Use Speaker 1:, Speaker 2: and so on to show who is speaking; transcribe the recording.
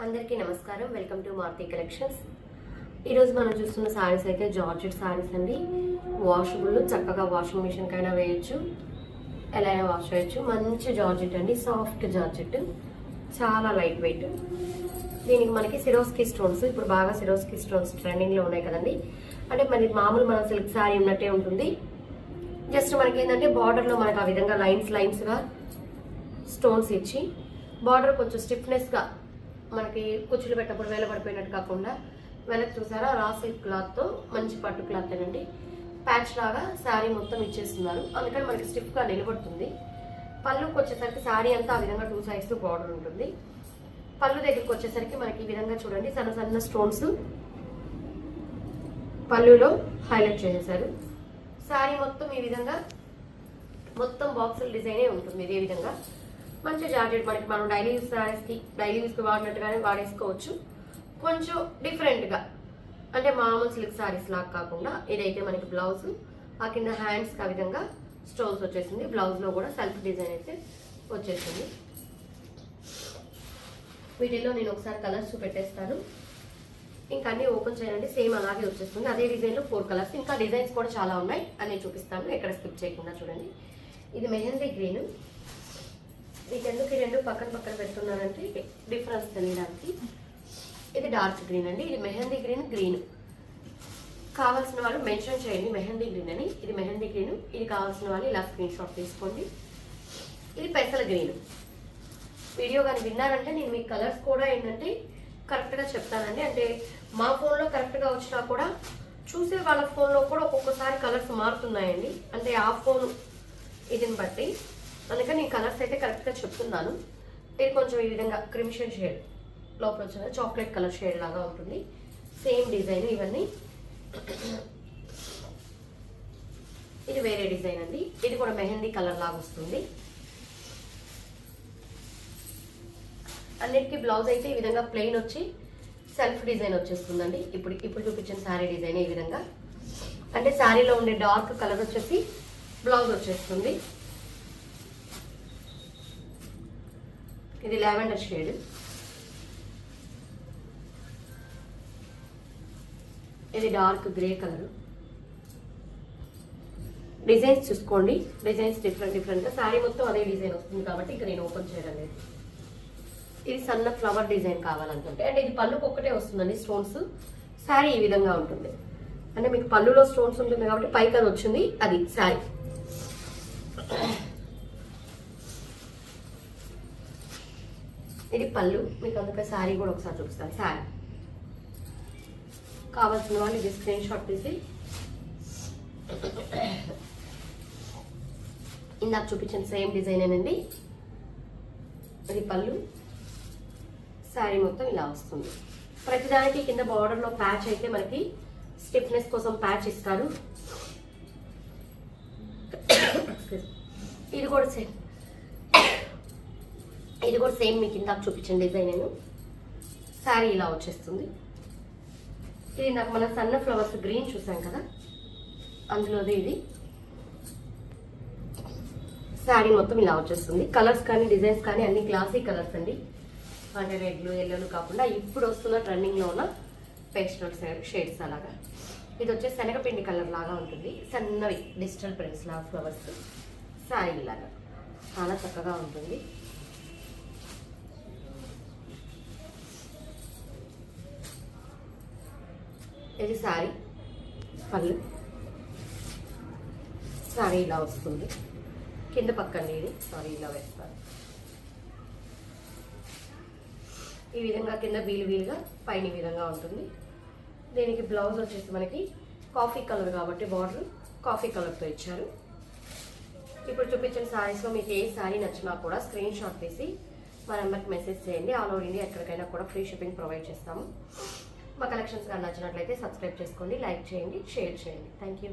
Speaker 1: అందరికీ నమస్కారం. Welcome to Maruti collections. ఈరోజు మనం చూస్తున్న సారీస్ అయితే జార్జెట్ సారీస్ అండి. వాషబుల్, చక్కగా వాషింగ్ మిషన్ కైనా వేయచ్చు, ఎలా అయినా వాష్ చేయొచ్చు. మంచి జార్జెట్ అండి, సాఫ్ట్ జార్జెట్, చాలా లైట్ వెయిట్. దీనికి మనకి సిరోస్కి స్టోన్స్, ఇప్పుడు బాగా సిరోస్కి స్టోన్స్ ట్రెండింగ్లో ఉన్నాయి కదండి. అంటే మరి మామూలు మన సిల్క్ సారీ ఉన్నట్టే ఉంటుంది. జస్ట్ మనకి ఏంటంటే బార్డర్లో మనకు ఆ విధంగా లైన్స్గా స్టోన్స్ ఇచ్చి, బార్డర్ కొంచెం స్టిఫ్నెస్గా మనకి కుచ్చులు పెట్టప్పుడు వేలబడిపోయినట్టు కాకుండా వెనక్కి చూసారా రా సిల్క్ క్లాత్తో, మంచి పట్టు క్లాత్ అండి. ప్యాచ్ లాగా శారీ మొత్తం ఇచ్చేస్తున్నారు, అందుకని మనకి స్టిఫ్గా నిలబడుతుంది. పళ్ళుకి వచ్చేసరికి శారీ అంతా ఆ విధంగా 2 సైడ్స్ బార్డర్ ఉంటుంది. పళ్ళు దగ్గరికి వచ్చేసరికి మనకి ఈ విధంగా చూడండి సన్న సన్న స్టోన్స్ పళ్ళులో హైలైట్ చేసేసారు. శారీ మొత్తం ఈ విధంగా మొత్తం బాక్సుల డిజైనే ఉంటుంది. ఇదే విధంగా మంచి జార్జెట్, మనకి మనం డైలీ యూస్కి వాడినట్టుగానే వాడేసుకోవచ్చు. కొంచెం డిఫరెంట్గా, అంటే మామూలు సిల్క్ సారీస్ లాగా కాకుండా ఇదైతే మనకి బ్లౌజ్, ఆ కింద హ్యాండ్స్కి ఆ విధంగా స్టోన్స్ వచ్చేసింది. బ్లౌజ్లో కూడా సెల్ఫ్ డిజైన్ అయితే వచ్చేసింది. వీటిలో నేను ఒకసారి కలర్స్ పెట్టేస్తాను, ఇంకా అన్నీ ఓపెన్ చేయండి. సేమ్ అలాగే వచ్చేస్తుంది. అదే డిజైన్లో 4 కలర్స్, ఇంకా డిజైన్స్ కూడా చాలా ఉన్నాయి, అన్నీ చూపిస్తాను. ఎక్కడ స్కిప్ చేయకుండా చూడండి. ఇది మెహందీ గ్రీన్. మీకు ఎందుకు ఈ 2 పక్కన పెడుతున్నానంటే డిఫరెన్స్ తెలియడానికి. ఇది డార్క్ గ్రీన్ అండి, ఇది మెహందీ గ్రీన్. కావాల్సిన వాళ్ళు మెన్షన్ చేయండి మెహందీ గ్రీన్ అని. ఇది మెహందీ గ్రీన్, ఇది కావాల్సిన వాళ్ళు ఇలా స్క్రీన్ షాట్ తీసుకోండి. ఇది పెసల గ్రీన్. వీడియో కానీ విన్నారంటే నేను మీకు కలర్స్ కూడా ఏంటంటే కరెక్ట్గా చెప్తానండి. అంటే మా ఫోన్లో కరెక్ట్గా వచ్చినా కూడా చూసే వాళ్ళ ఫోన్లో కూడా ఒక్కొక్కసారి కలర్స్ మారుతున్నాయండి. అంటే ఆ ఫోన్ ఇదిని బట్టి, అందుకని నేను కలర్స్ అయితే కరెక్ట్గా చెప్తున్నాను. ఇది కొంచెం ఈ విధంగా క్రిమిషన్ షేడ్, లోపల వచ్చిన చాక్లెట్ కలర్ షేడ్ లాగా ఉంటుంది. సేమ్ డిజైన్ ఇవన్నీ. ఇది వేరే డిజైన్ అండి, ఇది కూడా మెహందీ కలర్ లాగా వస్తుంది. అన్నిటికీ బ్లౌజ్ అయితే ఈ విధంగా ప్లెయిన్ వచ్చి సెల్ఫ్ డిజైన్ వచ్చేస్తుందండి. ఇప్పుడు చూపించిన శారీ డిజైన్ ఈ విధంగా, అంటే శారీలో ఉండే డార్క్ కలర్ వచ్చేసి బ్లౌజ్ వచ్చేస్తుంది. ఇది లావెండర్ షేడ్. ఇది డార్క్ గ్రే కలర్. డిజైన్స్ చూసుకోండి, డిజైన్స్ డిఫరెంట్గా. శారీ మొత్తం అదే డిజైన్ వస్తుంది కాబట్టి ఇక్కడ నేను ఓపెన్ చేయడం లేదు. ఇది సన్న ఫ్లవర్ డిజైన్ కావాలనుకుంటే, అంటే ఇది పళ్ళుకి ఒక్కటే వస్తుందండి స్టోన్స్. శారీ ఈ విధంగా ఉంటుంది, అంటే మీకు పళ్ళులో స్టోన్స్ ఉంటుంది కాబట్టి పైకి అది వచ్చింది. అది శారీ. ఇది పళ్ళు, మీకు అందుకే శారీ కూడా ఒకసారి చూపిస్తాను. శారీ కావాల్సిన వాళ్ళు ఇది స్క్రీన్ షాట్ తీసి, ఇందాక చూపించిన సేమ్ డిజైనేనండి. ఇది పళ్ళు, శారీ మొత్తం ఇలా వస్తుంది. ప్రతిదానికి కింద బార్డర్లో ప్యాచ్ అయితే మనకి స్టిఫ్నెస్ కోసం ప్యాచ్ ఇస్తారు. ఇది కూడా సేమ్ మీకు ఇందాక చూపించిన డిజైన్. నేను శారీ ఇలా వచ్చేస్తుంది. ఇది నాకు మన సన్న ఫ్లవర్స్ గ్రీన్ చూసాం కదా, అందులోది ఇది. శారీ మొత్తం ఇలా వచ్చేస్తుంది. కలర్స్ కానీ డిజైన్స్ కానీ అన్ని క్లాసిక్ కలర్స్ అండి, అంటే రెడ్లు ఎల్లోలు కాకుండా ఇప్పుడు వస్తున్న ట్రెండింగ్లో ఉన్న పేస్టల్ షేడ్స్ అలాగా. ఇది వచ్చేసి శనగపిండి కలర్ లాగా ఉంటుంది, సన్నవి డిజిటల్ ప్రింట్స్ లాగా ఫ్లవర్స్. శారీ లాగా చాలా చక్కగా ఉంటుంది. ఇది శారీ పళ్ళు, శారీ ఇలా వస్తుంది. కింద పక్కన ఇది సారీ ఇలా వేస్తారు. ఈ విధంగా కింద వీలుగా, పైన ఈ విధంగా ఉంటుంది. దీనికి బ్లౌజ్ వచ్చేసి మనకి కాఫీ కలర్ కాబట్టి బార్డర్ కాఫీ కలర్తో ఇచ్చారు. ఇప్పుడు చూపించిన శారీస్లో మీకు ఏ శారీ నచ్చినా కూడా స్క్రీన్ షాట్ తీసి మా నెంబర్కి మెసేజ్ చేయండి. ఆల్ ఓవర్ ఇండియా ఎక్కడికైనా కూడా ఫ్రీ షిప్పింగ్ ప్రొవైడ్ చేస్తాము. మా కలెక్షన్స్ కానీ నచ్చినట్లయితే సబ్స్క్రైబ్ చేసుకోండి, లైక్ చేయండి, షేర్ చేయండి. Thank you.